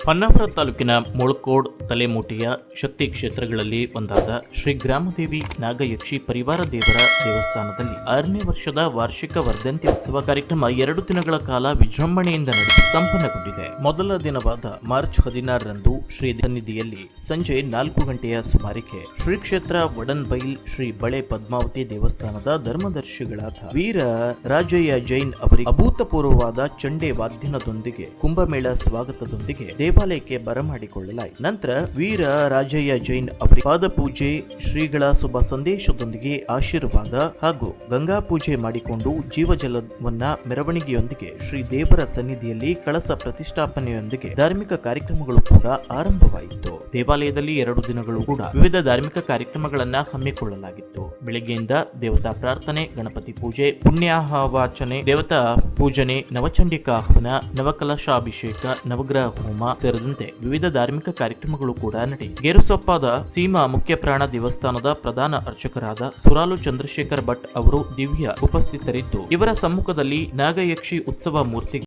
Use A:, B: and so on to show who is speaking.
A: ಹೊನ್ನಾವರ ತಾಲೂಕಿನ ಮುಳಕೋಡ್ ತಲೆಮೂಟೆಯ ಶಕ್ತಿ ಕ್ಷೇತ್ರಗಳಲ್ಲಿ ಒಂದಾದ ಶ್ರೀ ಗ್ರಾಮದೇವಿ ನಾಗಯಕ್ಷಿ ಪರಿವಾರ ದೇವರ ದೇವಸ್ಥಾನದಲ್ಲಿ 6ನೇ ವರ್ಷದ ವಾರ್ಷಿಕ ವರ್ಧಂತಿ ಉತ್ಸವ ಕಾರ್ಯಕ್ರಮ 2 ದಿನಗಳ ಕಾಲ ವಿಜೃಂಭಣೆಯಿಂದ ನಡೆದು ಸಂಪನ್ನಗೊಂಡಿದೆ. ಮೊದಲ ದಿನವಾದ ಮಾರ್ಚ್ 16ರಂದು ಶ್ರೀ ಸನ್ನಿಧಿಯಲ್ಲಿ ಸಂಜೆ 4 ಗಂಟೆಯ ಸುಮಾರಿಗೆ ಶ್ರೀ ಕ್ಷೇತ್ರ ವಡನ್ಬೈಲ್ ಶ್ರೀ ಬಳೆ ಪದ್ಮಾವತಿ ದೇವಸ್ಥಾನದ ಧರ್ಮದರ್ಶಿಗಳಾದ ವೀರ ರಾಜಯ್ಯ ಜೈನ್ ಅವರಿಗೆ ಅಭೂತಪೂರ್ವವಾದ ಚಂಡೆ ವಾದ್ಯನದೊಂದಿಗೆ ಕುಂಭಮೇಳ ಸ್ವಾಗತದೊಂದಿಗೆ ದೇವಾಲಯಕ್ಕೆ ಬರಮಾಡಿಕೊಳ್ಳಲಾಯಿತು. ನಂತರ ವೀರ ರಾಜಯ್ಯ ಜೈನ್ ಅವರಿಗೆ ಪಾದಪೂಜೆ, ಶ್ರೀಗಳ ಶುಭ ಸಂದೇಶದೊಂದಿಗೆ ಆಶೀರ್ವಾದ ಹಾಗೂ ಗಂಗಾ ಪೂಜೆ ಮಾಡಿಕೊಂಡು ಜೀವಜಲವನ್ನ ಮೆರವಣಿಗೆಯೊಂದಿಗೆ ಶ್ರೀ ದೇವರ ಸನ್ನಿಧಿಯಲ್ಲಿ ಕಳಸ ಪ್ರತಿಷ್ಠಾಪನೆಯೊಂದಿಗೆ ಧಾರ್ಮಿಕ ಕಾರ್ಯಕ್ರಮಗಳು ಕೂಡ ಆರಂಭವಾಯಿತು. ದೇವಾಲಯದಲ್ಲಿ 2 ದಿನಗಳು ಕೂಡ ವಿವಿಧ ಧಾರ್ಮಿಕ ಕಾರ್ಯಕ್ರಮಗಳನ್ನ ಹಮ್ಮಿಕೊಳ್ಳಲಾಗಿತ್ತು. ಬೆಳಗ್ಗೆಯಿಂದ ದೇವತಾ ಪ್ರಾರ್ಥನೆ, ಗಣಪತಿ ಪೂಜೆ, ಪುಣ್ಯಾಹವಾಚನೆ, ದೇವತಾ ಪೂಜನೆ, ನವಚಂಡಿಕಾ ಹವನ, ನವಕಲಶಾಭಿಷೇಕ, ನವಗ್ರಹ ಹೋಮ ಸೇರಿದಂತೆ ವಿವಿಧ ಧಾರ್ಮಿಕ ಕಾರ್ಯಕ್ರಮಗಳು ಕೂಡ ನಡೆಯಿತು. ಗೇರುಸೊಪ್ಪಾದ ಸೀಮಾ ಮುಖ್ಯ ಪ್ರಾಣ ದೇವಸ್ಥಾನದ ಪ್ರಧಾನ ಅರ್ಚಕರಾದ ಸುರಾಲು ಚಂದ್ರಶೇಖರ್ ಭಟ್ ಅವರು ದಿವ್ಯ ಉಪಸ್ಥಿತರಿದ್ದು, ಇವರ ಸಮ್ಮುಖದಲ್ಲಿ ನಾಗಯಕ್ಷಿ ಉತ್ಸವ ಮೂರ್ತಿ